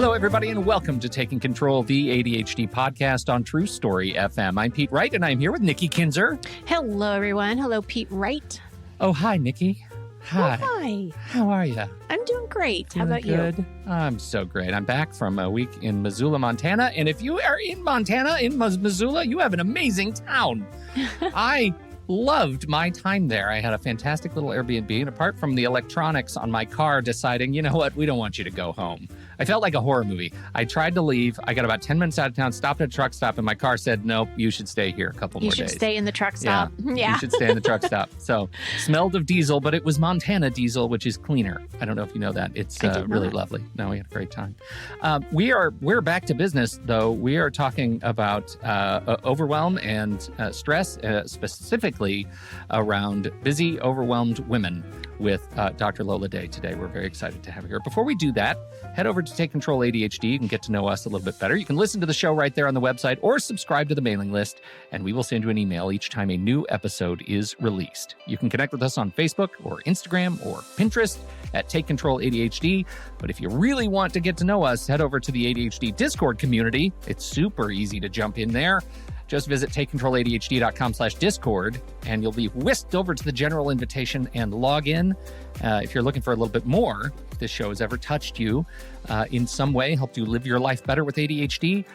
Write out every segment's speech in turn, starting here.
Hello, everybody, and welcome to Taking Control, the ADHD podcast on True Story FM. I'm Pete Wright, and I'm here with Nikki Kinzer. Hello, everyone. Hello, Pete Wright. Oh, hi, Nikki. Hi. Oh, hi. How are you? I'm doing great. How about good? you? I'm so great. I'm back from a week in Missoula, Montana. And if you are in Montana, in Missoula, you have an amazing town. I loved my time there. I had a fantastic little Airbnb. And apart from the electronics on my car deciding, you know what, we don't want you to go home. I felt like a horror movie. I tried to leave. I got about 10 minutes out of town, stopped at a truck stop, and my car said, nope, you should stay here a couple more days. You should stay in the truck stop. Yeah. You should stay in the truck stop. So smelled of diesel, but it was Montana diesel, which is cleaner. I don't know if you know that. It's really lovely. No, we had a great time. We're back to business, though. We are talking about overwhelm and stress, specifically around busy, overwhelmed women with Dr. Lola Day today. We're very excited to have her here. Before we do that, head over to Take Control ADHD and get to know us a little bit better. You can listen to the show right there on the website or subscribe to the mailing list, and we will send you an email each time a new episode is released. You can connect with us on Facebook or Instagram or Pinterest at Take Control ADHD. But if you really want to get to know us, head over to the ADHD Discord community. It's super easy to jump in there. Just visit takecontroladhd.com/discord, and you'll be whisked over to the general invitation and log in. If you're looking for a little bit more, if this show has ever touched you in some way, helped you live your life better with ADHD,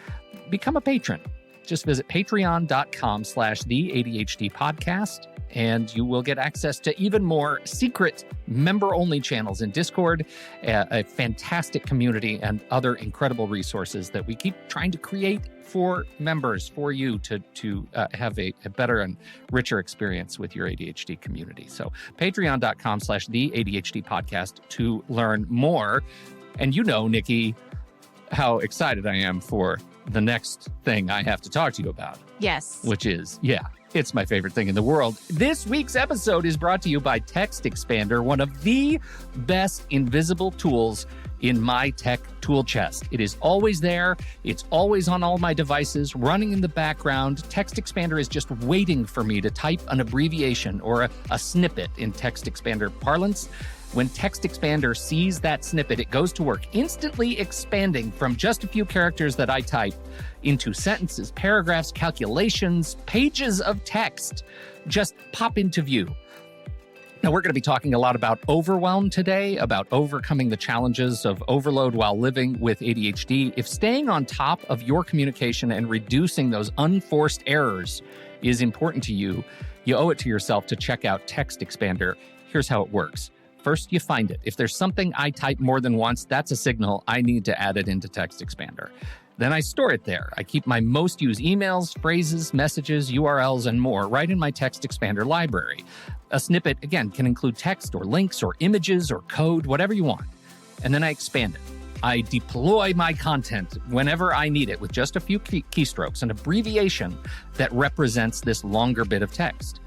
become a patron. Just visit patreon.com/the ADHD podcast, and you will get access to even more secret member-only channels in Discord, a fantastic community, and other incredible resources that we keep trying to create for members, for you to have a better and richer experience with your ADHD community. So patreon.com/the ADHD podcast to learn more. And you know, Nikki, how excited I am for the next thing I have to talk to you about. Yes. Which is, it's my favorite thing in the world. This week's episode is brought to you by Text Expander, one of the best invisible tools in my tech tool chest. It is always there. It's always on all my devices, running in the background. Text Expander is just waiting for me to type an abbreviation or a snippet in Text Expander parlance. When Text Expander sees that snippet, it goes to work, instantly expanding from just a few characters that I type into sentences, paragraphs, calculations, pages of text just pop into view. Now, we're going to be talking a lot about overwhelm today, about overcoming the challenges of overload while living with ADHD. If staying on top of your communication and reducing those unforced errors is important to you, you owe it to yourself to check out Text Expander. Here's how it works. First, you find it. If there's something I type more than once, that's a signal I need to add it into Text Expander. Then I store it there. I keep my most used emails, phrases, messages, URLs, and more right in my Text Expander library. A snippet, again, can include text or links or images or code, whatever you want. And then I expand it. I deploy my content whenever I need it with just a few keystrokes, an abbreviation that represents this longer bit of text.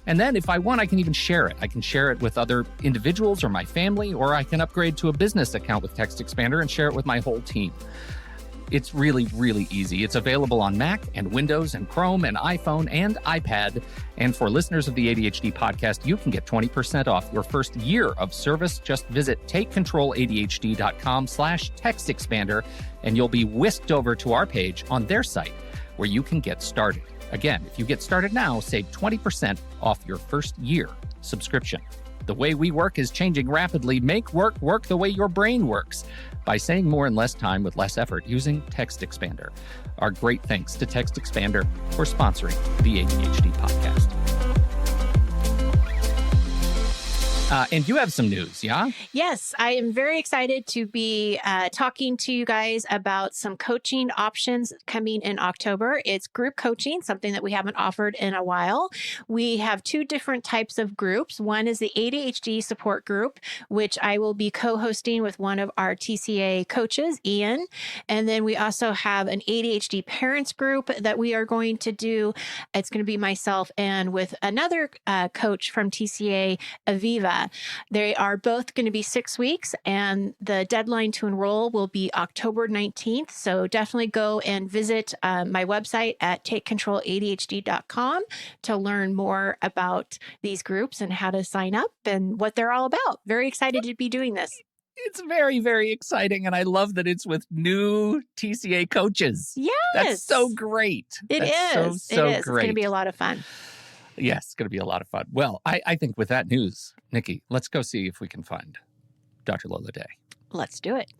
And then if I want, I can even share it. I can share it with other individuals or my family, or I can upgrade to a business account with Text Expander and share it with my whole team. It's really, really easy. It's available on Mac and Windows and Chrome and iPhone and iPad. And for listeners of the ADHD podcast, you can get 20% off your first year of service. Just visit takecontroladhd.com/textexpander, and you'll be whisked over to our page on their site where you can get started. Again, if you get started now, save 20% off your first year subscription. The way we work is changing rapidly. Make work work the way your brain works by saying more in less time with less effort using Text Expander. Our great thanks to Text Expander for sponsoring the ADHD podcast. And you have some news, yeah? Yes, I am very excited to be talking to you guys about some coaching options coming in October. It's group coaching, something that we haven't offered in a while. We have two different types of groups. One is the ADHD support group, which I will be co-hosting with one of our TCA coaches, Ian. And then we also have an ADHD parents group that we are going to do. It's going to be myself and with another coach from TCA, Aviva. They are both going to be 6 weeks, and the deadline to enroll will be October 19th. So definitely go and visit my website at takecontroladhd.com to learn more about these groups and how to sign up and what they're all about. Very excited to be doing this. It's very, very exciting. And I love that it's with new TCA coaches. Yes. That's so great. It That's is. so It's going to great. be a lot of fun. Yes, it's going to be a lot of fun. Well, I think with that news, Nikki, let's go see if we can find Dr. Lola Day. Let's do it.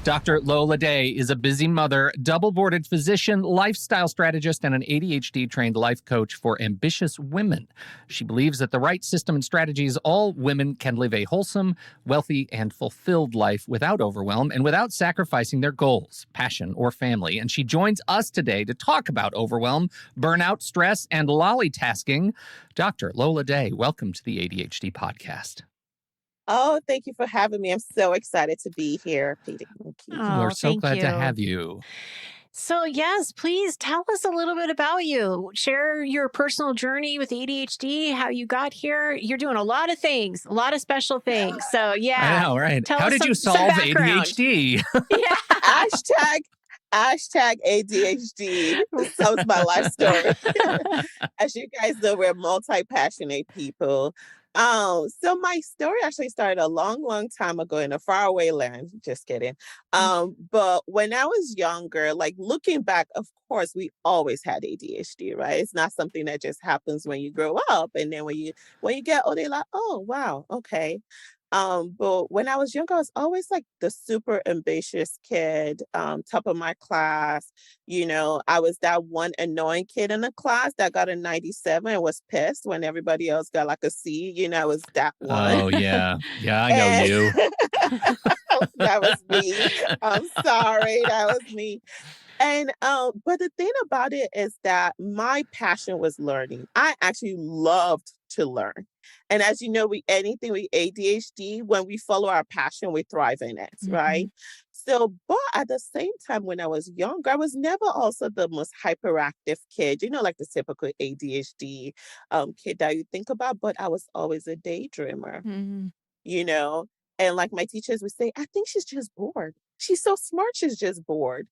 Dr. Lola Day is a busy mother, double-boarded physician, lifestyle strategist, and an ADHD-trained life coach for ambitious women. She believes that the right system and strategies, all women can live a wholesome, wealthy, and fulfilled life without overwhelm and without sacrificing their goals, passion, or family. And she joins us today to talk about overwhelm, burnout, stress, and lollitasking. Dr. Lola Day, welcome to the ADHD podcast. Oh, thank you for having me. I'm so excited to be here, Peter. We're so glad to have you. So, yes, please tell us a little bit about you. Share your personal journey with ADHD, how you got here. You're doing a lot of things, a lot of special things. So, yeah. I know, right? Tell How us did you some solve background. ADHD? Yeah. Hashtag ADHD. So it's my life story. As you guys know, we're multi-passionate people. So my story actually started a long, long time ago in a faraway land. Just kidding. But when I was younger, like looking back, of course, we always had ADHD, right? It's not something that just happens when you grow up, and then when you get older, you're like, oh wow, okay. But when I was younger, I was always like the super ambitious kid, top of my class. I was that one annoying kid in the class that got a 97 and was pissed when everybody else got like a C. I was that one. Oh, yeah. Yeah, I know you. That was me. I'm sorry. That was me. And but the thing about it is that my passion was learning. I actually loved to learn. And as you know, anything with ADHD, when we follow our passion, we thrive in it, right? So, but at the same time, when I was younger, I was never also the most hyperactive kid, like the typical ADHD kid that you think about, but I was always a daydreamer, you know? And like my teachers would say, I think she's just bored. She's so smart, she's just bored.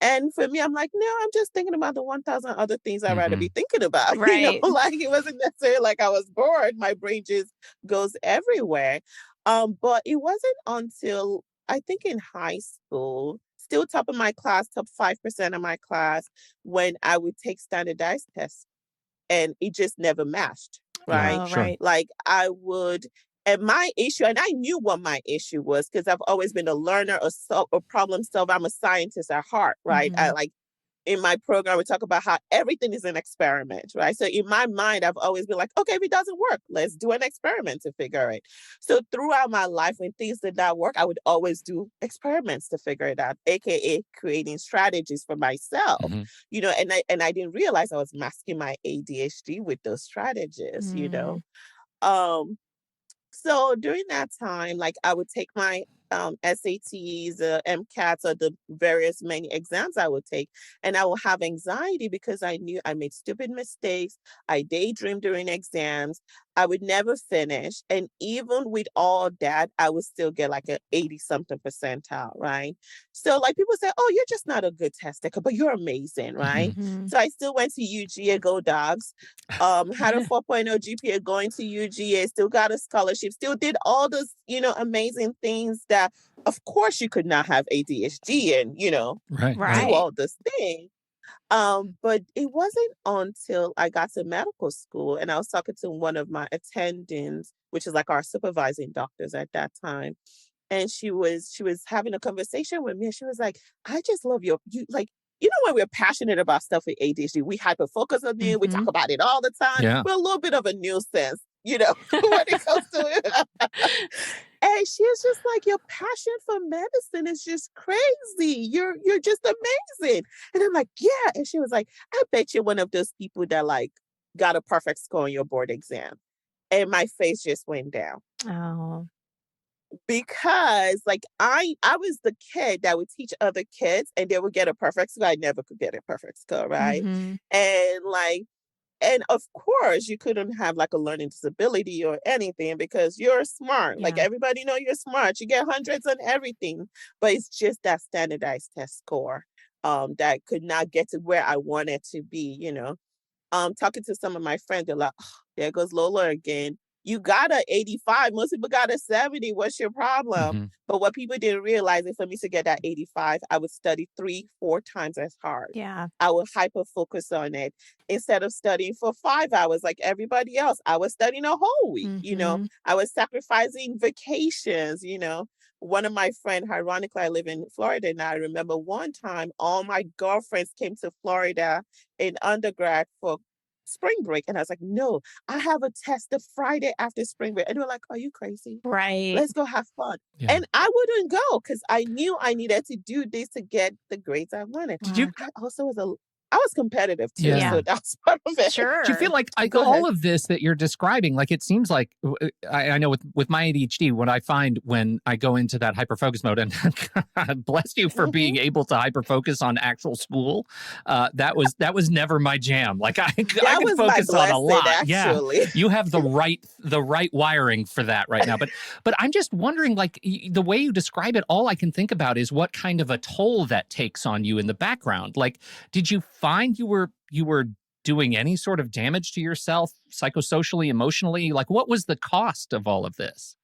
And for me, I'm like, no, I'm just thinking about the 1,000 other things I'd rather be thinking about. Right. Like it wasn't necessarily like I was bored. My brain just goes everywhere. But it wasn't until I think in high school, still top of my class, top 5% of my class, when I would take standardized tests and it just never matched, right? Oh, right. Like I would, and my issue, and I knew what my issue was because I've always been a learner, a problem solver. I'm a scientist at heart, right? I like in my program, we talk about how everything is an experiment, right? So in my mind, I've always been like, okay, if it doesn't work, let's do an experiment to figure it. So throughout my life, when things did not work, I would always do experiments to figure it out, aka creating strategies for myself. And I didn't realize I was masking my ADHD with those strategies. So during that time, like I would take my SATs, MCATs, or the various many exams I would take, and I will have anxiety because I knew I made stupid mistakes. I daydreamed during exams. I would never finish. And even with all that, I would still get like an 80 something percentile, right? So like people say, oh, you're just not a good test taker, but you're amazing, right? So I still went to UGA, go Dogs, had a 4.0 GPA going to UGA, still got a scholarship, still did all those, amazing things that, of course, you could not have ADHD and, Right. do all those things. But it wasn't until I got to medical school and I was talking to one of my attendings, which is like our supervising doctors at that time. And she was having a conversation with me and she was like, I just love you like, when we're passionate about stuff with ADHD, we hyper focus on it. We talk about it all the time. Yeah. We're a little bit of a nuisance, when it comes to it. And she was just like, your passion for medicine is just crazy. You're just amazing. And I'm like, yeah. And she was like, I bet you're one of those people that like got a perfect score on your board exam. And my face just went down. Oh. Because like I was the kid that would teach other kids and they would get a perfect score. I never could get a perfect score, right? And of course you couldn't have like a learning disability or anything because you're smart. Like everybody know you're smart. You get hundreds on everything, but it's just that standardized test score that could not get to where I wanted to be, Talking to some of my friends, they're like, oh, there goes Lola again. you got a 85. Most people got a 70. What's your problem? Mhm. But what people didn't realize is for me to get that 85, I would study 3, 4 times as hard. Yeah. I would hyper focus on it instead of studying for 5 hours like everybody else. I was studying a whole week, Mhm. I was sacrificing vacations. One of my friends, ironically, I live in Florida now. I remember one time all my girlfriends came to Florida in undergrad for spring break. And I was like, no, I have a test the Friday after spring break. And they were like, are you crazy? Right. Let's go have fun. Yeah. And I wouldn't go because I knew I needed to do this to get the grades I wanted. Did you I was competitive too, Yeah. so that's part of it. Sure. Do you feel like Go all ahead. of this that you're describing, like it seems like I know with my ADHD, what I find when I go into that hyperfocus mode, and God bless you for being able to hyperfocus on actual school, that was never my jam. Like I That can was my focus on a blessing, lot. Yeah, actually. you have the right wiring for that right now. But I'm just wondering, like the way you describe it, all I can think about is what kind of a toll that takes on you in the background. Like, did you find you were doing any sort of damage to yourself psychosocially, emotionally? Like, what was the cost of all of this?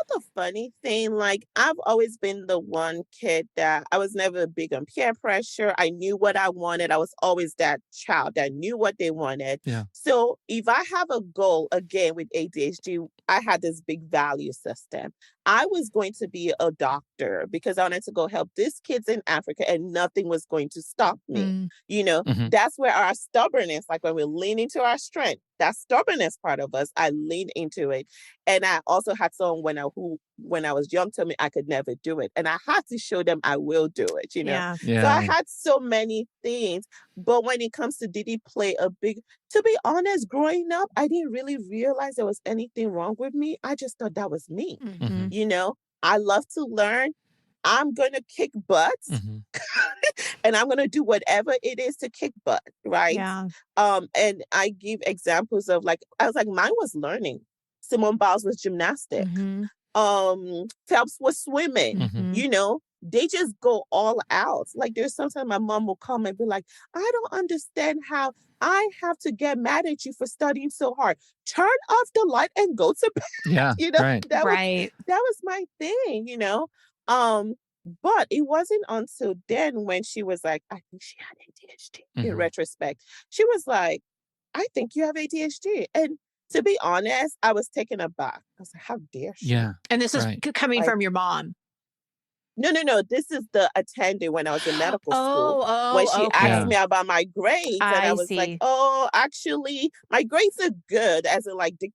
The funny thing, like I've always been the one kid that I was never big on peer pressure. I knew what I wanted. I was always that child that knew what they wanted. Yeah. So if I have a goal again with ADHD, I had this big value system. I was going to be a doctor because I wanted to go help these kids in Africa and nothing was going to stop me. Mhm. That's where our stubbornness, like when we lean into our strength, that stubbornness part of us, I leaned into it. And I also had someone when I was young told me I could never do it. And I had to show them I will do it. Yeah. So I Yeah. had so many things. But when it comes to did he play to be honest, growing up, I didn't really realize there was anything wrong with me. I just thought that was me. Mhm. I love to learn. I'm going to kick butts Mhm. and I'm going to do whatever it is to kick butt, right? Yeah. And I give examples of I was like, mine was learning. Simone Biles was gymnastics. Mhm. Phelps was swimming. Mhm. They just go all out. Like there's sometimes my mom will come and be like, I don't understand how I have to get mad at you for studying so hard. Turn off the light and go to bed. Yeah. Right. Right. That was my thing. Um, but it wasn't until then when she was like, I think she had ADHD in Mhm. retrospect. She was like, I think you have ADHD. And to be honest, I was taken aback. I was like, how dare she? Yeah. And this is Right. coming Like, from your mom. no. This is the attending when I was in medical school. When she asked Yeah. Okay. me about my grades, and I I was like, see. oh, actually, my grades are good, as in like the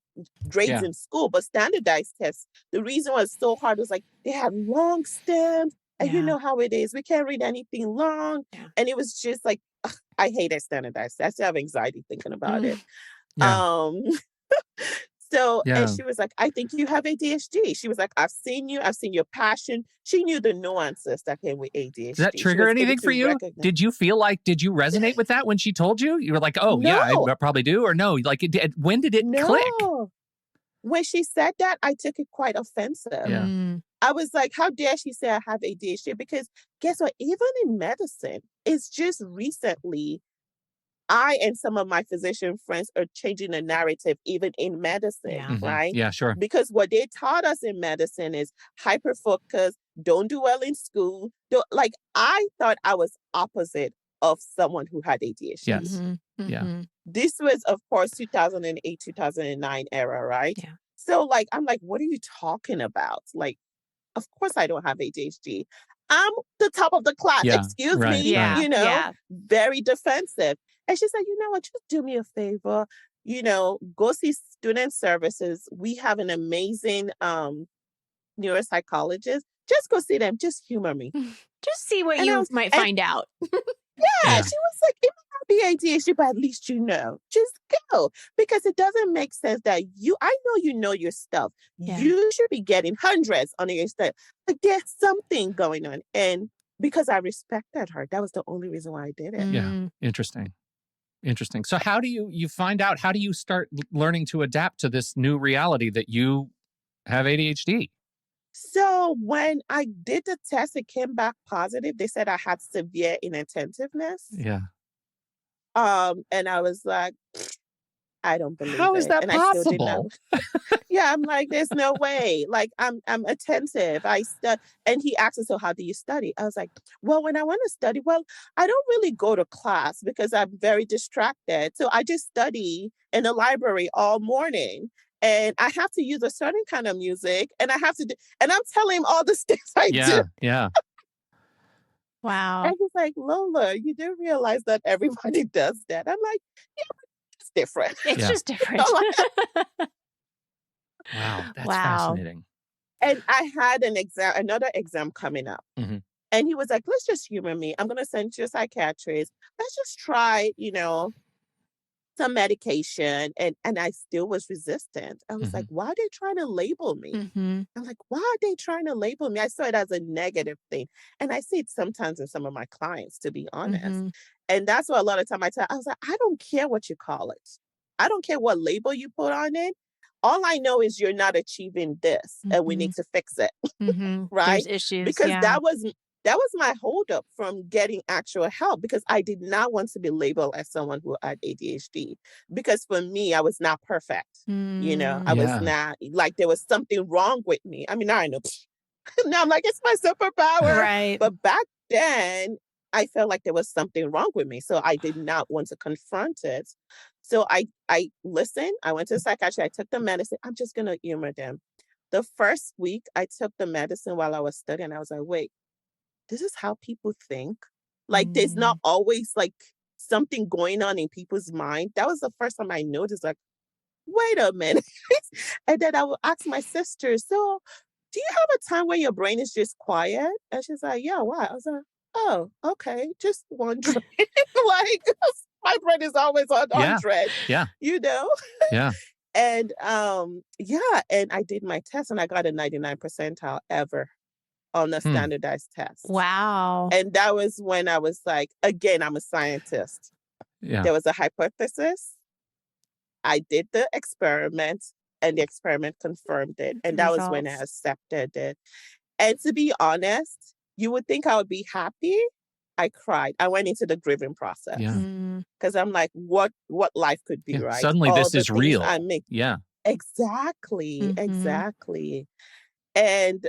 grades Yeah. in school, but standardized tests. The reason was so hard was like they had long stems, and you Yeah. know how it is. We can't read anything long. Yeah. And it was just like, ugh, I hated standardized tests. I have anxiety thinking about it. Yeah. Um, So, and Yeah. she was like, I think you have ADHD. She was like, I've seen your passion. She knew the nuances that came with ADHD. Does that She trigger was able anything to for you? recognize. Did you resonate with that when she told you? You were like, oh, yeah, I No, probably do. Or no, like, when did it click? no. When she said that, I took it quite offensive. Yeah. Mm. I was like, how dare she say I have ADHD? Because guess what? Even in medicine, it's just recently I and some of my physician friends are changing the narrative, even in medicine, Yeah. Mhm. right? Yeah, sure. Because what they taught us in medicine is hyper focus, don't do well in school. Like, I thought I was opposite of someone who had ADHD. Yes. Mhm. Yeah. Mhm. This was, of course, 2008, 2009 era, right? Yeah. So, like, I'm like, what are you talking about? Like, of course I don't have ADHD. I'm the top of the class. Yeah. Excuse Right. me, Yeah. Right. Yeah. very defensive. And she said, you know what, just do me a favor, go see student services. We have an amazing neuropsychologist. Just go see them. Just humor me. Just see what And you might and find out. yeah, Yeah. she was like, it may not be ADHD, but at least you know. Just go. Because it doesn't make sense that I know you know your stuff. Yeah. You should be getting hundreds on your stuff. Like there's something going on. And because I respected her, that was the only reason why I did it. Yeah. Mm. Interesting. So how do you find out, how do you start learning to adapt to this new reality that you have ADHD? So when I did the test, it came back positive. They said I had severe inattentiveness. Yeah. And I was like, I don't believe How is it. that And I still did not. possible? Yeah, I'm like, there's no way. Like, I'm attentive. And he asked me, so how do you study? I was like, well, when I want to study, well, I don't really go to class because I'm very distracted. So I just study in the library all morning. And I have to use a certain kind of music, and I have to do, and I'm telling him all the things I do. Yeah, yeah. Wow. And he's like, Lola, you do realize that everybody does that. I'm like, yeah, but it's different. It's Yeah. just different. Wow, that's Wow. fascinating. And I had another exam coming up. hmm And he was like, let's just humor me. I'm going to send you a psychiatrist. Let's just try, some medication. And I still was resistant. I was hmm like, why are they trying to label me? Mm-hmm. I'm like, why are they trying to label me? I saw it as a negative thing. And I see it sometimes in some of my clients, to be honest. Mm-hmm. And that's why a lot of time I was like, I don't care what you call it. I don't care what label you put on it. All I know is you're not achieving this, and we need to fix it, Mm-hmm. right? There's issues. Because Yeah. that was my holdup from getting actual help, because I did not want to be labeled as someone who had ADHD. Because for me, I was not perfect. I was Yeah. not, like, there was something wrong with me. I mean, now I know. Now I'm like, it's my superpower. Right. But back then, I felt like there was something wrong with me. So I did not want to confront it. So I listened. I went to the psychiatrist. I took the medicine. I'm just going to humor them. The first week I took the medicine while I was studying, I was like, wait, this is how people think? Like, there's not always like something going on in people's mind. That was the first time I noticed, like, wait a minute. And then I would ask my sister, so do you have a time where your brain is just quiet? And she's like, yeah, why? I was like, oh, okay, just wondering. Like, my brain is always on Yeah. dread, Yeah. Yeah. And and I did my test, and I got a 99 percentile ever on the standardized test. Wow. And that was when I was like, again, I'm a scientist. Yeah. There was a hypothesis. I did the experiment, and the experiment confirmed it. And that was when I Results. accepted it. And to be honest, you would think I would be happy. I cried. I went into the grieving process, Yeah. because I'm like, what life could be, Yeah. right? Suddenly All this the is things real. I make. Yeah. Exactly. Mhm. Exactly. And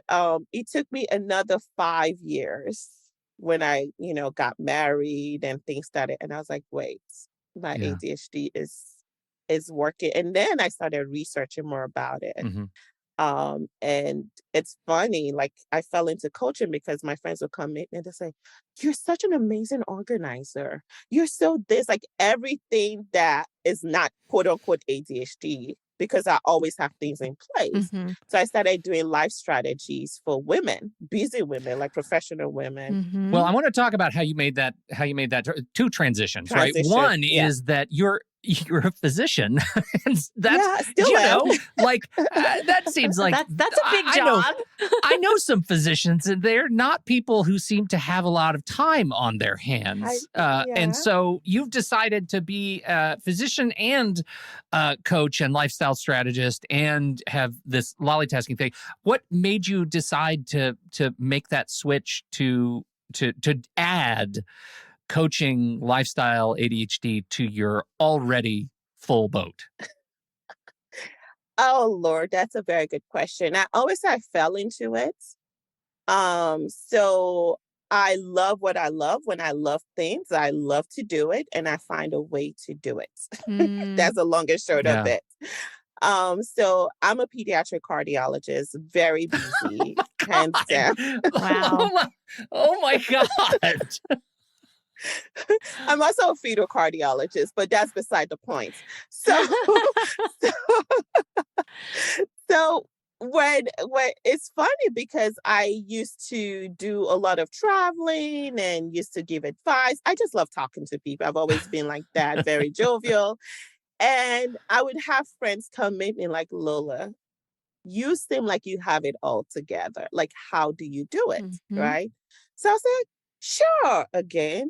it took me another 5 years when I, got married and things started. And I was like, wait, my Yeah. ADHD is working. And then I started researching more about it. hmm And it's funny, like, I fell into coaching because my friends would come in and they say, you're such an amazing organizer. You're so this, like, everything that is not quote unquote ADHD, because I always have things in place. Mhm. So I started doing life strategies for women, busy women, like professional women. Mhm. Well, I want to talk about how you made that two transitions, right? Transition. One Yeah. is that you're a physician. And that's, Yeah, I still am. like, that seems like That's a big I know, job. I know some physicians, and they're not people who seem to have a lot of time on their hands. Yeah. And so you've decided to be a physician and coach and lifestyle strategist and have this lollitasking thing. What made you decide to make that switch to add coaching, lifestyle, ADHD to your already full boat? Oh Lord, that's a very good question. I always say I fell into it. So I love what I love. When I love things, I love to do it, and I find a way to do it. That's the long and short of Yeah. it. So I'm a pediatric cardiologist, very busy, hands down. Wow. Oh my God. I'm also a fetal cardiologist, but that's beside the point. So, so when it's funny, because I used to do a lot of traveling and used to give advice. I just love talking to people. I've always been like that, very jovial. And I would have friends come in and like, Lola, you seem like you have it all together. Like, how do you do it? Mhm. Right? So I said, sure. Again,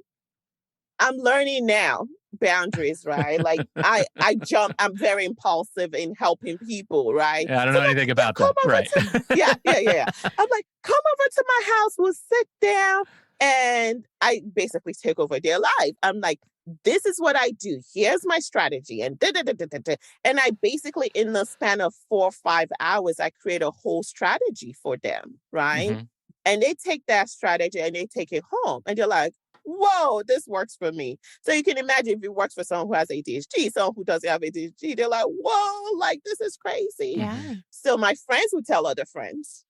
I'm learning now boundaries, right? Like, I jump, I'm very impulsive in helping people, right? Yeah, I don't So know I'm like, anything yeah, about come that. over Right. to yeah. I'm like, come over to my house, we'll sit down. And I basically take over their life. I'm like, this is what I do. Here's my strategy. And da, da, da, da, da, da. And I basically, in the span of 4 or 5 hours, I create a whole strategy for them, right? Mhm. And they take that strategy and they take it home. And they're like, whoa, this works for me. So you can imagine if it works for someone who has ADHD, someone who doesn't have ADHD, they're like, whoa, like this is crazy. Mhm. Yeah. So my friends would tell other friends,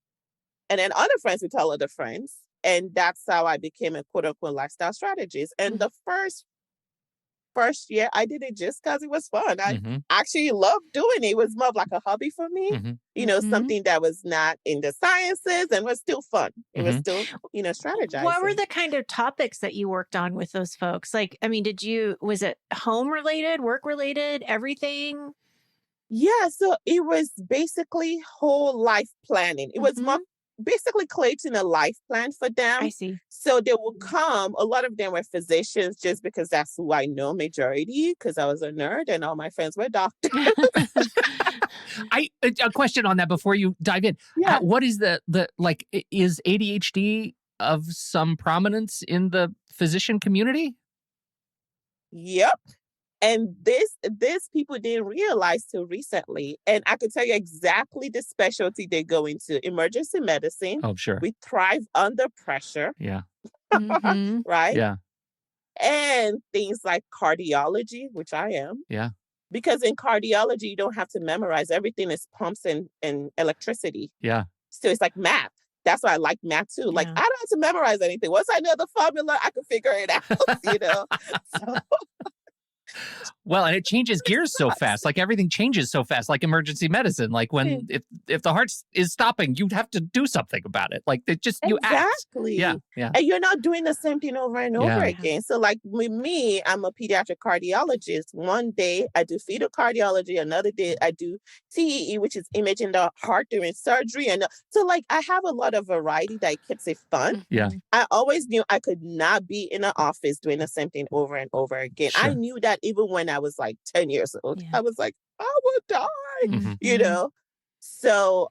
and then other friends would tell other friends. And that's how I became a quote unquote lifestyle strategist. And the first year I did it just because it was fun. I Mhm. actually loved doing it. It was more of like a hobby for me, Mhm. something that was not in the sciences and was still fun. It was Mhm. still, What were strategizing. the kind of topics that you worked on with those folks? Like, I mean, was it home related, work related, everything? Yeah, so it was basically whole life planning. It was more Mhm. basically creating a life plan for I them. see. So they will come, a lot of them were physicians just because that's who I know majority, because I was a nerd and all my friends were doctors. A question on that before you dive in. Yeah. What is is ADHD of some prominence in the physician community? Yep. And this people didn't realize till recently. And I could tell you exactly the specialty they go into. Emergency medicine. Oh, sure. We thrive under pressure, Yeah. Mhm. right? Yeah. And things like cardiology, which I am. Yeah. Because in cardiology, you don't have to memorize. Everything is pumps and electricity. Yeah. So it's like math. That's why I like math too. Like Yeah. I don't have to memorize anything. Once I know the formula, I can figure it out, So Well, and it changes it gears so sucks. fast. Like everything changes so fast, like emergency medicine. Like when if the heart is stopping, you have to do something about it. Like it just you act. Yeah. Exactly. Yeah. And you're not doing the same thing over and over Yeah. again. So, like with me, I'm a pediatric cardiologist. One day I do fetal cardiology, another day I do TEE, which is imaging the heart during surgery. And so, like, I have a lot of variety that keeps it fun. Yeah. Mhm. I always knew I could not be in an office doing the same thing over and over again. I Sure. knew that even when I was like 10 years old. Yeah. I was like, I would die, Mhm. Mhm. So,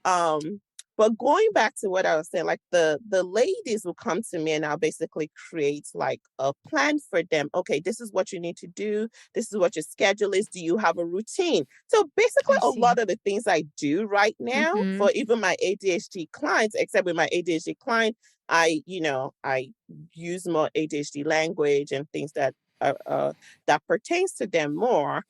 but going back to what I was saying, like the ladies will come to me and I'll basically create like a plan for them. Okay, this is what you need to do. This is what your schedule is. Do you have a routine? So basically, I a see. lot of the things I do right now Mhm. for even my ADHD clients, except with my ADHD client, I use more ADHD language and things that pertains to them more.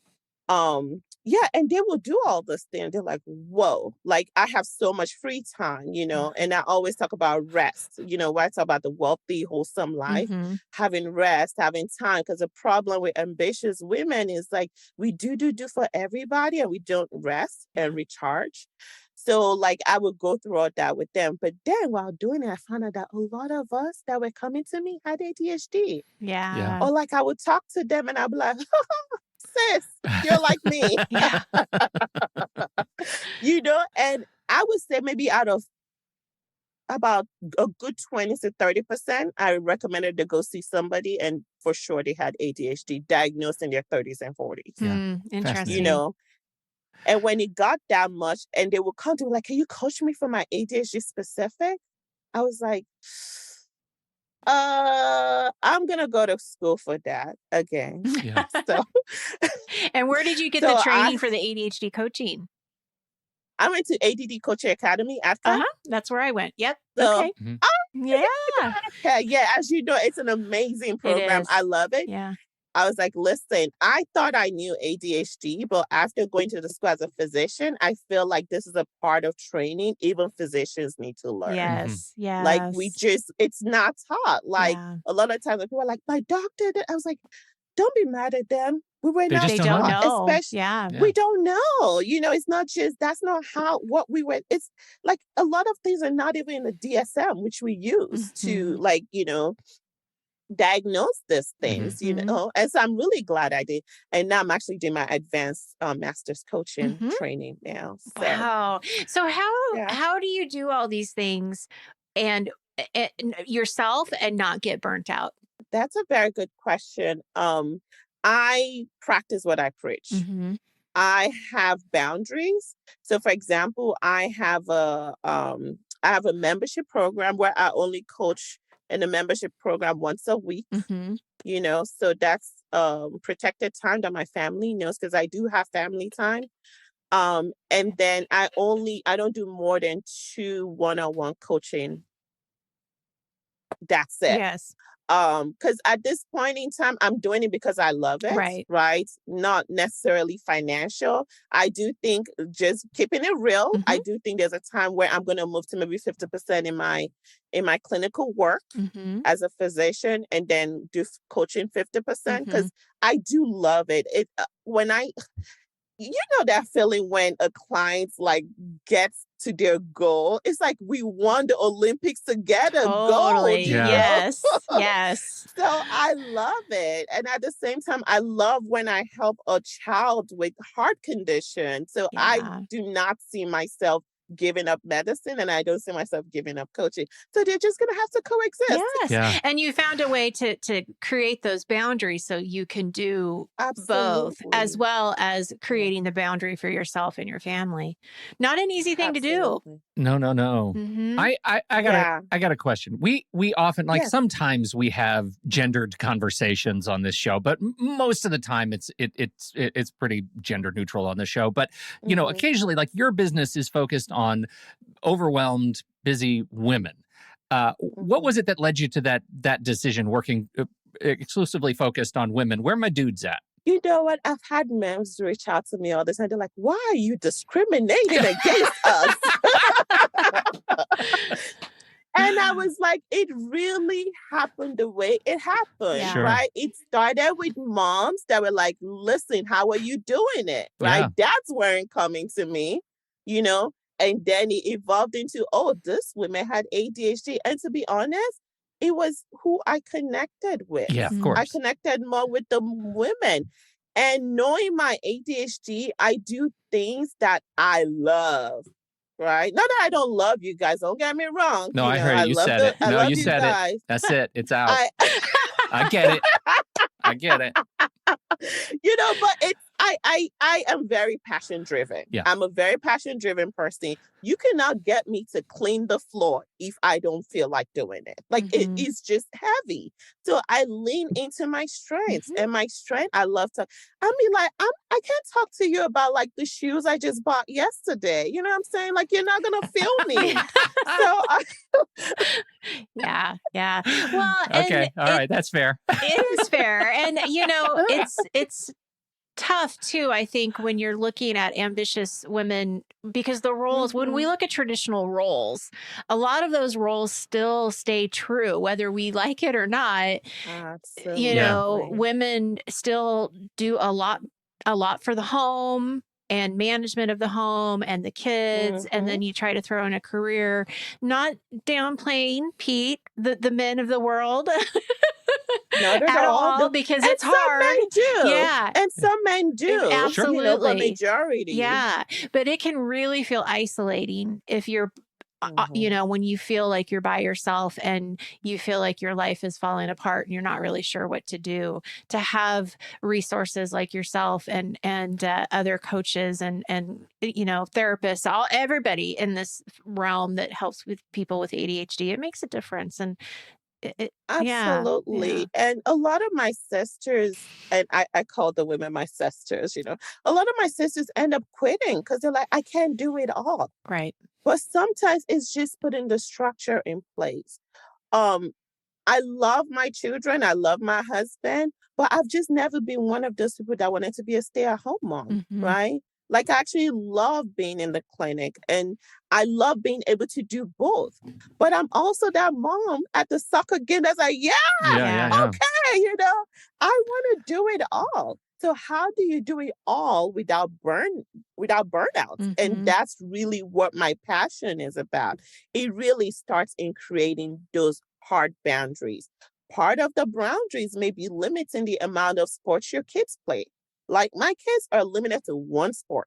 Yeah, and they will do all this thing. They're like, whoa, like I have so much free time, and I always talk about rest, where I talk about the wealthy, wholesome life, Mhm. having rest, having time. Because the problem with ambitious women is like we do for everybody and we don't rest and recharge. So like I would go through all that with them. But then while doing it, I found out that a lot of us that were coming to me had ADHD. Yeah. Yeah. Or like I would talk to them and I'd be like, sis, you're like me. Yeah. And I would say maybe out of about a good 20 to 30%, I recommended to go see somebody, and for sure they had ADHD diagnosed in their 30s and 40s, Yeah. Hmm. you Interesting. know. And when it got that much, and they would come to me like, can you coach me for my ADHD specific? I was like, I'm gonna go to school for that again. Yeah. So, And where did you get the so training for the ADHD coaching? I went to ADD Coaching Academy after. That's where I went. Yep. So, Okay. Mhm. oh, Yeah. okay, yeah, as you know, it's an amazing It program. is. I love it. Yeah. I was like, listen, I thought I knew ADHD, but after going to the school as a physician, I feel like this is a part of training even physicians need to learn. Yes. Like Yes. it's not taught. Like Yeah. a lot of times when people are like, my doctor did, I was like, don't be mad at them. We were They not just They don't don't know. know. especially Yeah. Yeah. we don't know. It's not just that's not how what we were. It's like a lot of things are not even in the DSM, which we use to Mhm. like, diagnose these things, Mhm. And so I'm really glad I did. And now I'm actually doing my advanced master's coaching Mhm. training now. So Wow. So yeah, how do you do all these things and yourself and not get burnt out? that's a very good question. I practice what I preach. Mhm. I have boundaries. So for example, I have a membership program where I only coach in a membership program once a week, Mm-hmm. so that's protected time that my family knows because I do have family time. And then I don't do more than 2 one-on-one coaching. That's it. Yes. Because at this point in time, I'm doing it because I love it, right? Not necessarily financial. I do think, just keeping it real, I Mm-hmm. do think there's a time where I'm going to move to maybe 50% in my clinical work Mm-hmm. as a physician, and then do coaching 50% Mm-hmm. because I do love it. That feeling when a client like gets to their goal. It's like we won the Olympics together. Gold, Totally. Yes. Yes. So I love it. And at the same time, I love when I help a child with heart condition. So I Yeah. do not see myself giving up medicine, and I don't see myself giving up coaching. So they're just going to have to coexist. Yes. Yeah. And you found a way to create those boundaries so you can do both, as Absolutely. well as creating the boundary for yourself and your family. Not an easy thing to do. Absolutely. No. Mm-hmm. I got a question. We often, like, Yes. sometimes we have gendered conversations on this show, but most of the time it's pretty gender neutral on the show. But Mhm. occasionally, like, your business is focused on overwhelmed, busy women. What Mhm. was it that led you to that decision, working exclusively focused on women? Where are my dudes at? You know what? I've had moms reach out to me all the time. They're like, "Why are you discriminating against us?" And I was like, it really happened the way it happened, Yeah. Sure. right? It started with moms that were like, "Listen, how are you doing it?" Right? Yeah. Dads weren't coming to me, and then it evolved into, "Oh, this woman had ADHD." And to be honest, it was who I connected with. Yeah, of Mm. I course. connected more with the women. And knowing my ADHD, I do things that I love. Right? Not that I don't love you guys. Don't get me wrong. No, I heard I it. You love said it. I No, love you you said it. guys. That's it. It's out. I I get it. I get it. But I am very passion driven. Yeah. I'm a very passion driven person. You cannot get me to clean the floor if I don't feel like doing it. Like it Mhm. is just heavy. So I lean into my strengths, and my strength, I love to. I mean, like I can't talk to you about like the shoes I just bought yesterday. You know what I'm saying? Like you're not gonna feel me. So Yeah. Yeah. Well, Okay. and All right. That's fair. it is fair. And it's tough too, I think, when you're looking at ambitious women, because the roles, when we look at traditional roles, a lot of those roles still stay true, whether we like it or not. absolutely. Women still do a lot for the home and management of the home and the kids, and then you try to throw in a career. Not downplaying Pete, the men of the world. Not at all, because it's hard. Some men do. Yeah. And some men do. Absolutely. But majority. Yeah. But it can really feel isolating if you're, when you feel like you're by yourself and you feel like your life is falling apart and you're not really sure what to do. To have resources like yourself and other coaches and therapists, everybody in this realm that helps with people with ADHD, it makes a difference. And Absolutely. Yeah. And a lot of my sisters, and I call the women my sisters, a lot of my sisters end up quitting because they're like, I can't do it all. Right. But sometimes it's just putting the structure in place. I love my children. I love my husband, but I've just never been one of those people that wanted to be a stay-at-home mom, right? Like I actually love being in the clinic and I love being able to do both. But I'm also that mom at the soccer game that's like, Yeah. okay, I want to do it all. So how do you do it all without burnout? And that's really what my passion is about. It really starts in creating those hard boundaries. Part of the boundaries may be limiting the amount of sports your kids play. Like my kids are limited to one sport.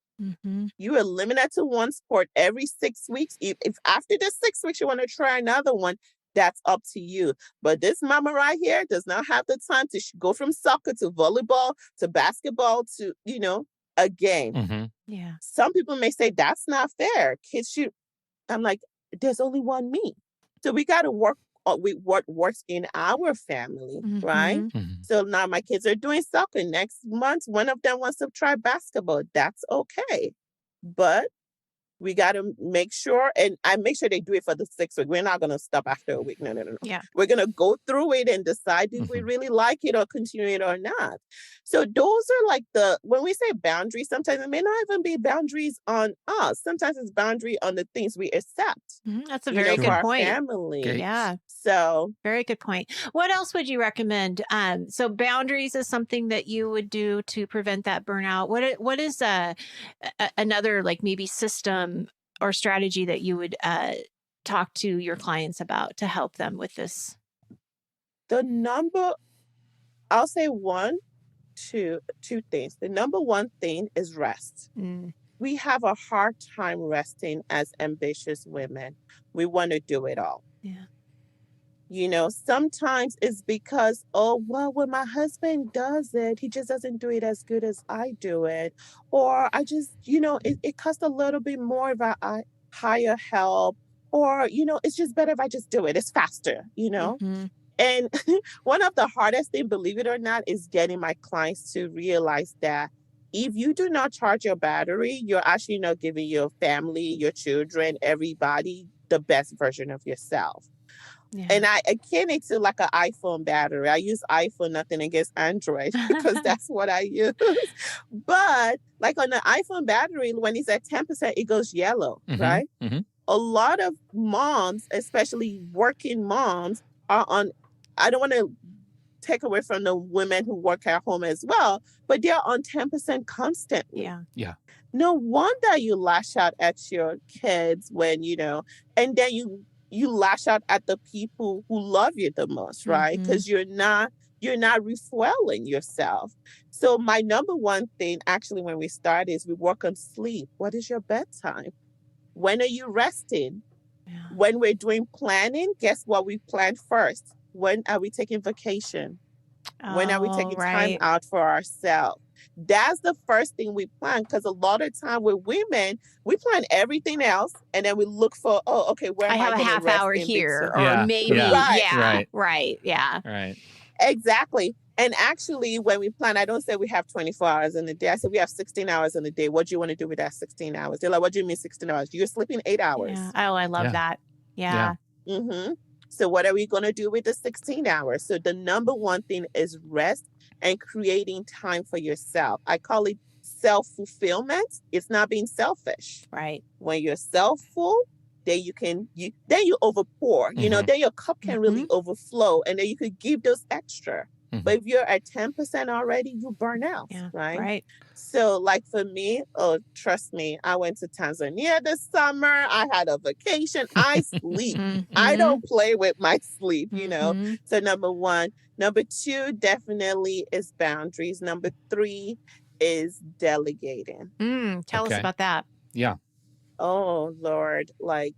You are limited to one sport every 6 weeks. If after the 6 weeks you want to try another one, that's up to you. But this mama right here does not have the time to go from soccer to volleyball to basketball to, a game. Yeah. Some people may say that's not fair. Kids should. I'm like, there's only one me. So we got to work what works in our family, right? Mhm. Mhm. So now my kids are doing soccer. Next month, one of them wants to try basketball. That's okay. But we got to make sure, and I make sure they do it for the 6 week. We're not going to stop after a week. No, no, no, no. Yeah. We're going to go through it and decide if we Mhm. really like it or continue it or not. So those are like when we say boundaries, sometimes it may not even be boundaries on us. Sometimes it's boundary on the things we accept, That's a you know, very for good our point. family. Okay. Yeah. So Very good point. What else would you recommend? So boundaries is something that you would do to prevent that burnout. What is another like maybe system or strategy that you would talk to your clients about to help them with this? I'll say two things. The number one thing is rest. Mm, We have a hard time resting as ambitious women. We want to do it all. yeah. You know, sometimes it's because, oh, well, when my husband does it, he just doesn't do it as good as I do it. Or I just, it costs a little bit more if I hire help. Or, it's just better if I just do it. It's faster, Mhm. And one of the hardest things, believe it or not, is getting my clients to realize that if you do not charge your battery, you're actually not giving your family, your children, everybody the best version of yourself. Yeah. And I akin it to like an iPhone battery. I use iPhone, nothing against Android, because that's what I use. But like on the iPhone battery, when it's at 10%, it goes yellow, Mhm. right? Mhm. A lot of moms, especially working moms, are on, I don't want to take away from the women who work at home as well, but they're on 10% constantly. Yeah. Yeah. No wonder you lash out at your kids and then you lash out at the people who love you the most, right? Mhm. Because you're not refueling yourself. So my number one thing, actually, when we start is we work on sleep. What is your bedtime? When are you resting? Yeah. When we're doing planning, guess what we planned first? When are we taking vacation? When are we Oh, taking time right. out for ourselves? That's the first thing we plan, because a lot of time with women, we plan everything else and then we look for, oh, okay, where I am I have a going to half rest hour in here, between? or Yeah. maybe, Yeah. Right, yeah, Right. right, yeah. Right. exactly. And actually, when we plan, I don't say we have 24 hours in a day. I say we have 16 hours in a day. What do you want to do with that 16 hours? They're like, what do you mean 16 hours? You're sleeping 8 hours. Yeah. Oh, I love Yeah. that. Yeah. hmm So what are we going to do with the 16 hours? So the number one thing is rest and creating time for yourself. I call it self-fulfillment. It's not being selfish. Right. When you're self-full, then you overpour, Mhm. then your cup can really Mhm. overflow, and then you could give those extra. Mhm. But if you're at 10% already, you burn out, Yeah. right? Right. So like for me, oh, trust me, I went to Tanzania this summer. I had a vacation. I sleep. I Mhm. don't play with my sleep, Mhm. So number one. Number two, definitely is boundaries. Number three is delegating. Tell us Okay. about that. Yeah. Oh, Lord. Like,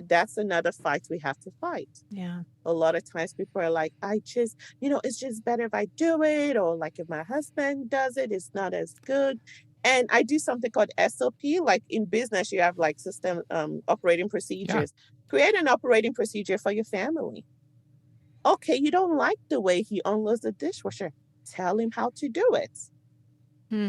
that's another fight we have to fight. Yeah. A lot of times people are like, it's just better if I do it. Or like if my husband does it, it's not as good. And I do something called SOP. Like in business, you have like system operating procedures. Create an operating procedure for your family. Okay, you don't like the way he unloads the dishwasher. Tell him how to do it. Hmm.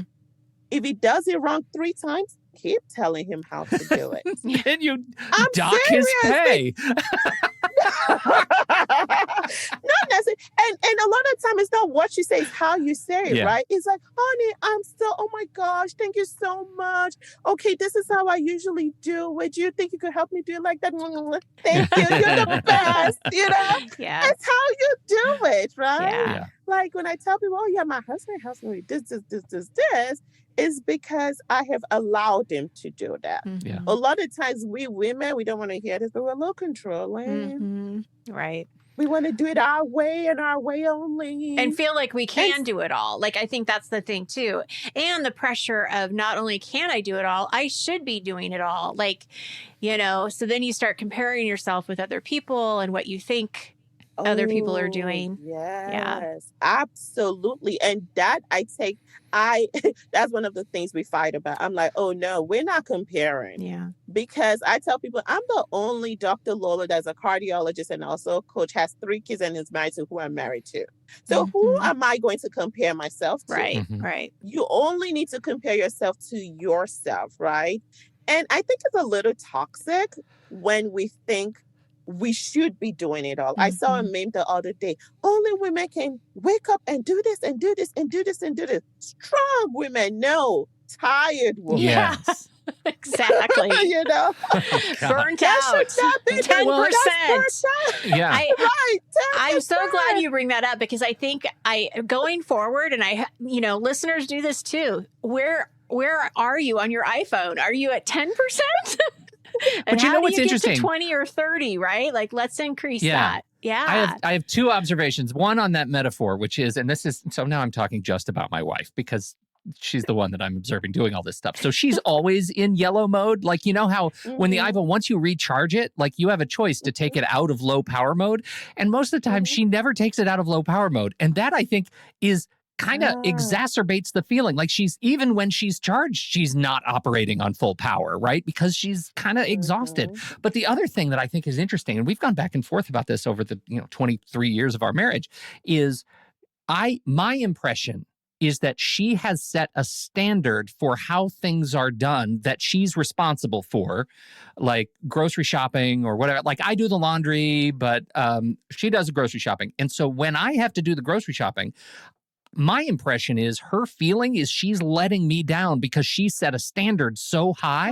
If he does it wrong 3 times, keep telling him how to do it. Can you I'm dock his serious. pay? Not necessarily. And a lot of time it's not what you say, it's how you say it, Yeah. right? It's like, honey, oh my gosh, thank you so much. Okay, this is how I usually do it. Do you think you could help me do it like that? Thank you. You're the best, Yeah. That's how you do it, right? Yeah. Yeah. Like when I tell people, oh yeah, my husband helps me with this, is because I have allowed him to do that. Yeah. A lot of times we women, we don't want to hear this, but we're a little controlling. Mhm. Right. We want to do it our way and our way only. And feel like we can And- do it all. Like, I think that's the thing too. And the pressure of not only can I do it all, I should be doing it all. Like, so then you start comparing yourself with other people and what you think other people are Oh, doing. Yeah. yes, absolutely. And that I that's one of the things we fight about. I'm like, oh no, we're not comparing. Yeah. Because I tell people I'm the only Dr. Lola that's a cardiologist and also a coach, has 3 kids and is married to who I'm married to. So who Mhm. am I going to compare myself to? Right. Mhm. Right. You only need to compare yourself to yourself, right? And I think it's a little toxic when we think we should be doing it all. I saw a Mhm. meme the other day. Only women can wake up and do this and do this and do this and do this. Strong women, no. Tired women. Yeah. Yes. Exactly. You know, Oh, God. Burnt that out. should not be 10%. that's burnt Yeah. I, out. Right. I'm so glad 10%. you bring that up because I think going forward, and listeners do this too. Where are you on your iPhone? Are you at 10%? And But you know how what's do you get interesting? to 20 or 30, right? Like, let's increase Yeah. that. Yeah. I have 2 observations. One on that metaphor, which is, and this is, so now I'm talking just about my wife because she's the one that I'm observing doing all this stuff. So she's always in yellow mode. Like, you know how when the Mhm, iPhone, once you recharge it, like you have a choice to take it out of low power mode. And most of the time mhm. she never takes it out of low power mode. And that I think is kind of Ah, exacerbates the feeling. Like even when she's charged, she's not operating on full power, right? Because she's kind of exhausted. mhm. But the other thing that I think is interesting, and we've gone back and forth about this over the 23 years of our marriage, is my impression is that she has set a standard for how things are done that she's responsible for, like grocery shopping or whatever. Like I do the laundry, but she does the grocery shopping. And so when I have to do the grocery shopping, my impression is her feeling is she's letting me down because she set a standard so high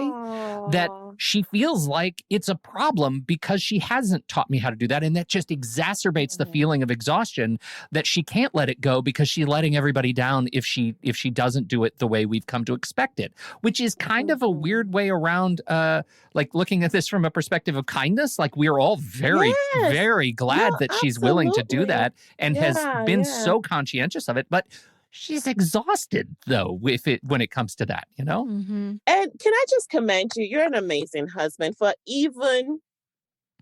that Aw. she feels like it's a problem because she hasn't taught me how to do that. And that just exacerbates the Mhm, feeling of exhaustion that she can't let it go because she's letting everybody down if she doesn't do it the way we've come to expect it, which is kind of a mhm. weird way around like looking at this from a perspective of kindness. Like we're all very, Yes. very No, glad that she's willing to do absolutely. that and has Yeah, been yeah. so conscientious of it. But she's exhausted though when it comes to that, you know? Mm-hmm. And can I just commend you? You're an amazing husband for even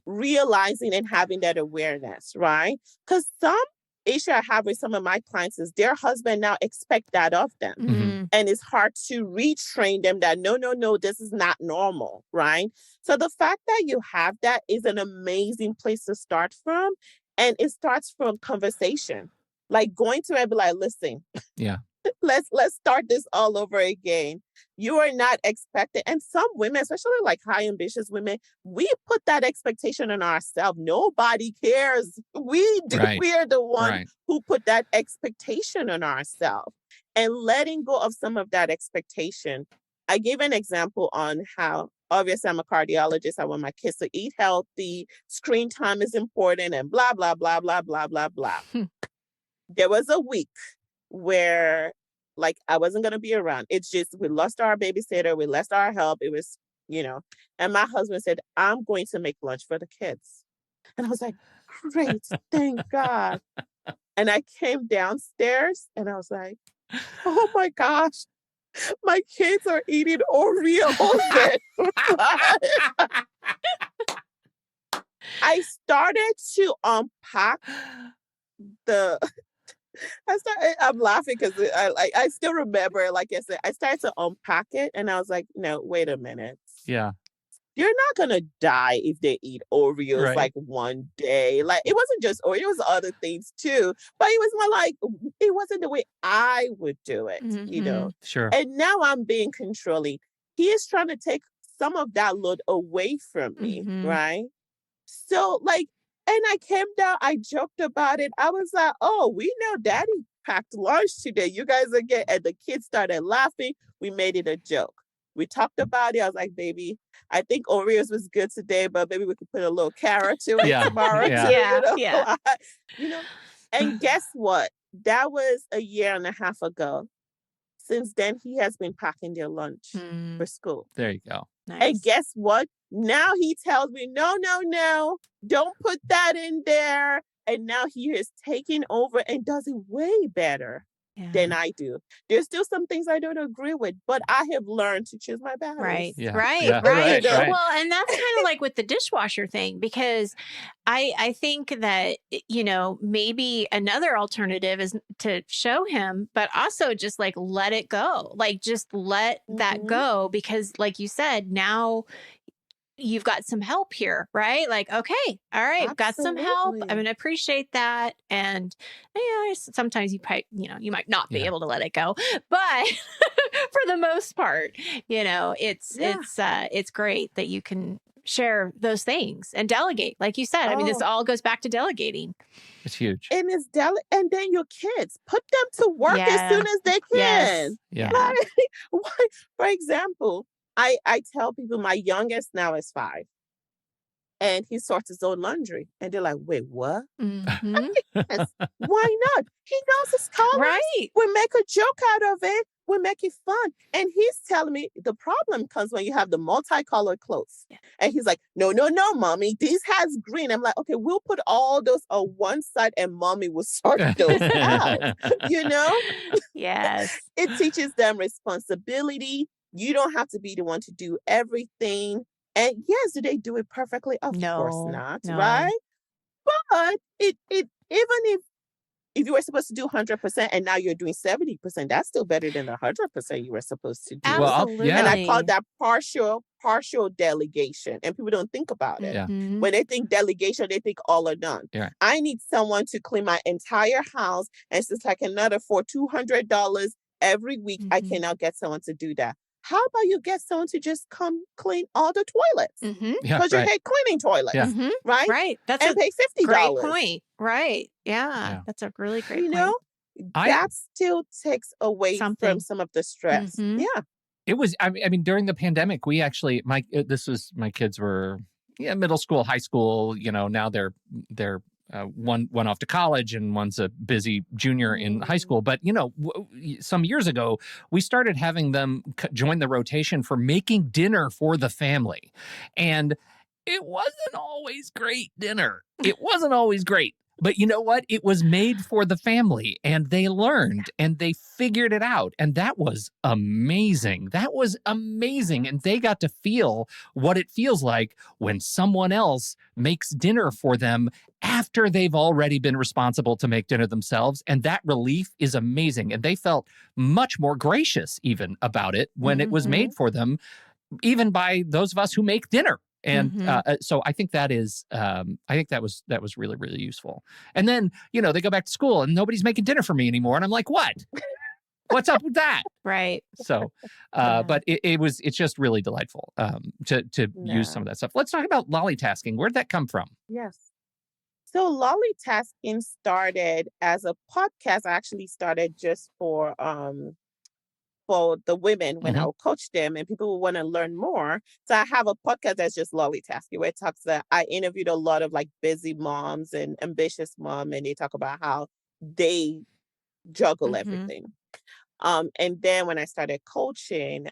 realizing and having that awareness, right? Because some issue I have with some of my clients is their husband now expect that of them. Mhm. And it's hard to retrain them that no, no, no, this is not normal, right? So the fact that you have that is an amazing place to start from. And it starts from conversation. Like going to her and be like, listen, Yeah. let's start this all over again. You are not expected. And some women, especially like high ambitious women, we put that expectation on ourselves. Nobody cares. We do. Right. We are the one Right. who put that expectation on ourselves. And letting go of some of that expectation. I gave an example on how obviously I'm a cardiologist. I want my kids to eat healthy, screen time is important, and blah, blah, blah, blah, blah, blah, blah. There was a week where like I wasn't gonna be around. It's just we lost our babysitter, we lost our help. It was, and my husband said, I'm going to make lunch for the kids. And I was like, great, thank God. And I came downstairs and I was like, oh my gosh, my kids are eating Oreos. I started to unpack the I'm laughing because I still remember, like I said, I started to unpack it and I was like, no, wait a minute. Yeah. You're not gonna die if they eat Oreos Right. like one day. Like it wasn't just Oreos, it was other things too. But it was more like it wasn't the way I would do it, Mm-hmm. Sure. And now I'm being controlling. He is trying to take some of that load away from me, Mm-hmm. right? So like, and I came down, I joked about it. I was like, oh, we know daddy packed lunch today. You guys are getting, and the kids started laughing. We made it a joke. We talked about it. I was like, baby, I think Oreos was good today, but maybe we could put a little carrot to it Yeah. tomorrow Yeah. too, Yeah. Yeah. you know. And guess what? That was a year and a half ago. Since then, he has been packing their lunch for school. There you go. And Nice. guess what? Now he tells me, no, no, no, don't put that in there. And now he is taking over and does it way better. than I do. There's still some things I don't agree with, but I have learned to choose my battles. Right. Yeah. Right. Yeah. Right. You know? Right. Well, and that's kind of like with the dishwasher thing, because I think that, maybe another alternative is to show him, but also just like let it go. Like just let that Mhm. go, because like you said, now you've got some help here, right? Like, okay, all right, got some help. I'm Absolutely. going to appreciate that. And sometimes you probably, you might not be Yeah. able to let it go, but for the most part, it's great that you can share those things and delegate. Like you said, I mean, this Oh, all goes back to delegating. It's huge. and and then your kids, put them to work as Yeah. soon as they Yes. can. Yeah. Yeah. Like, for example, I tell people my youngest now is 5, and he sorts his own laundry, and they're like, "Wait, what?" Mhm. Yes. Why not? He knows his colors. Right. We make a joke out of it. We make it fun. And he's telling me the problem comes when you have the multicolored clothes. Yeah. And he's like, no, no, no, mommy. This has green. I'm like, okay, we'll put all those on one side and mommy will sort those out. You know, Yes. it teaches them responsibility. You don't have to be the one to do everything. And yes, do they do it perfectly? Of course No. not, No. right? But it even if you were supposed to do 100% and now you're doing 70%, that's still better than the 100% you were supposed to do. Well, Absolutely. And I call that partial delegation. And people don't think about it. Yeah. Mhm. When they think delegation, they think all or none. Yeah. I need someone to clean my entire house, and since I can another for $200 every week, I Mhm. cannot get someone to do that. How about you get someone to just come clean all the toilets? Mhm. Yeah. Because you Right. hate cleaning toilets, Yeah. Mhm. right? Right. That's And a pay $50. great point. Right. Yeah. Yeah. That's a really great You point. know, I that still takes away from Something. some of the stress. Mhm. Yeah. It was. I mean, during the pandemic, we actually my kids were middle school, high school. Now they're one off to college and one's a busy junior in high school. But some years ago, we started having them join the rotation for making dinner for the family, and it wasn't always great dinner. It wasn't always great. But you know what? It was made for the family, and they learned and they figured it out. And that was amazing. That was amazing. And they got to feel what it feels like when someone else makes dinner for them after they've already been responsible to make dinner themselves. And that relief is amazing. And they felt much more gracious even about it when it was made for them, even by those of us who make dinner. And so I think that is, I think that was really, really useful. And then, they go back to school and nobody's making dinner for me anymore. And I'm like, what? What's up with that? Right. So, Yeah. but it's just really delightful to use some of that stuff. Let's talk about lollytasking. Where'd that come from? Yes. So Lollytasking started as a podcast. I actually started just for the women when I would coach them and people would want to learn more. So I have a podcast that's just Lollytasking, where it talks that I interviewed a lot of like busy moms and ambitious mom, and they talk about how they juggle everything. And then when I started coaching,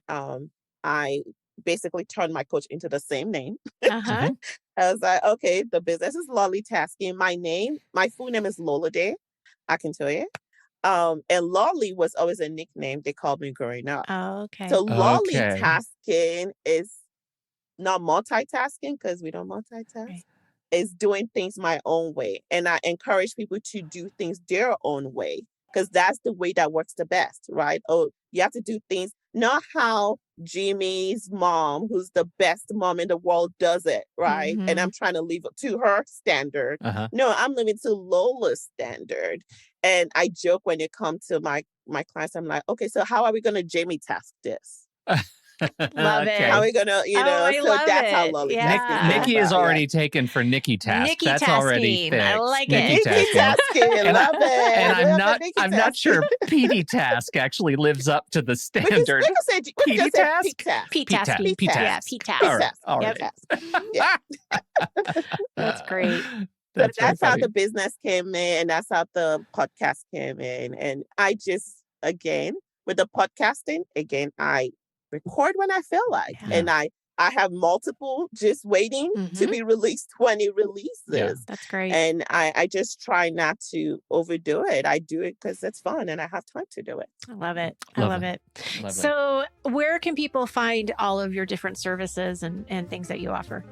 I basically turned my coach into the same name. Uh-huh. I was like, okay, the business is Lollytasking. My full name is Lola Day. I can tell you. And Lolly was always a nickname they called me growing up. Oh, okay. So Okay. Lollytasking is not multitasking because we don't multitask. Right. It's doing things my own way. And I encourage people to do things their own way because that's the way that works the best, right? Oh, you have to do things not how Jimmy's mom, who's the best mom in the world, does it, right? And I'm trying to live up to her standard. No, I'm living to Lola's standard. And I joke when it comes to my clients, I'm like, okay, so how are we going to Jamie task this? Love it. How are we going to, I so love that's how it. Lolly Yeah. Nikki is already taken for Nikki task. Nikki That's already tasking. fixed. I like Nikki it. Nikki tasking. And Love it. And We I'm have the not Nikki I'm not tasking. sure PD task actually lives up to the We standard. can say PD just say task? peak task. Pete Pete task. tasking. Pete Yeah, task. Pete Peak task. All right. task. All Peak right. task. Yeah. That's great. That's very That's how funny. the business came in, and that's how the podcast came in. And I just, again, with the podcasting, again, I record when I feel like, Yeah. and I I have multiple just waiting to be released, 20 releases. Yeah. That's great. And I just try not to overdo it. I do it because it's fun and I have time to do it. I love it. Love I love it. it. Lovely. So where can people find all of your different services and things that you offer?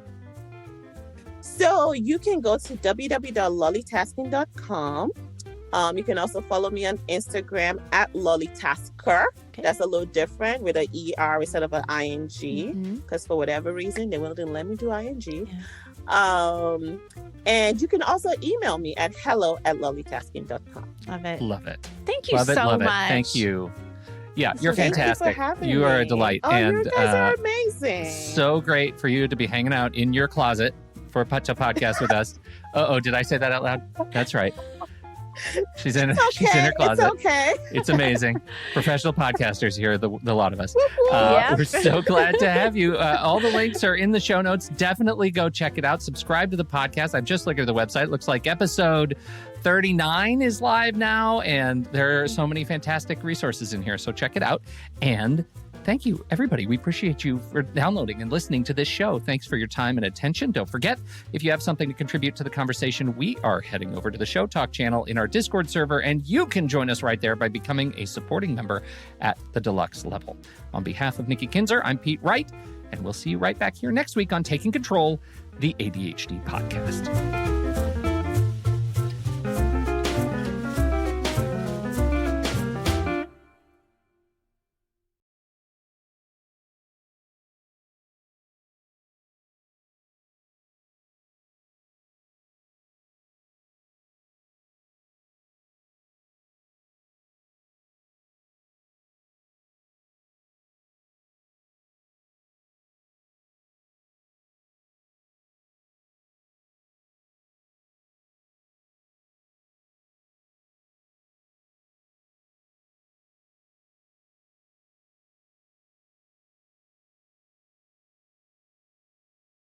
So you can go to www.lollytasking.com. You can also follow me on Instagram at lollytasker. Okay. That's a little different with an ER instead of an ING, because for whatever reason, they wouldn't let me do ING. Yeah. And you can also email me at hello@lollytasking.com. Love it. Love it. Thank you Love it. so Love much. it. Thank you. Yeah, So you're thank you for fantastic. having You are a me. delight. Oh, and you guys are amazing. so great for you to be hanging out in your closet for a podcast with us. Did I say that out loud? That's right. She's in she's in her closet. It's okay. It's amazing. Professional podcasters here, the lot of us. Yep. We're so glad to have you. All the links are in the show notes. Definitely go check it out. Subscribe to the podcast. I've just looked at the website. It looks like episode 39 is live now, and there are so many fantastic resources in here. So check it out. And thank you, everybody. We appreciate you for downloading and listening to this show. Thanks for your time and attention. Don't forget, if you have something to contribute to the conversation, we are heading over to the Show Talk channel in our Discord server, and you can join us right there by becoming a supporting member at the deluxe level. On behalf of Nikki Kinzer, I'm Pete Wright, and we'll see you right back here next week on Taking Control, the ADHD podcast.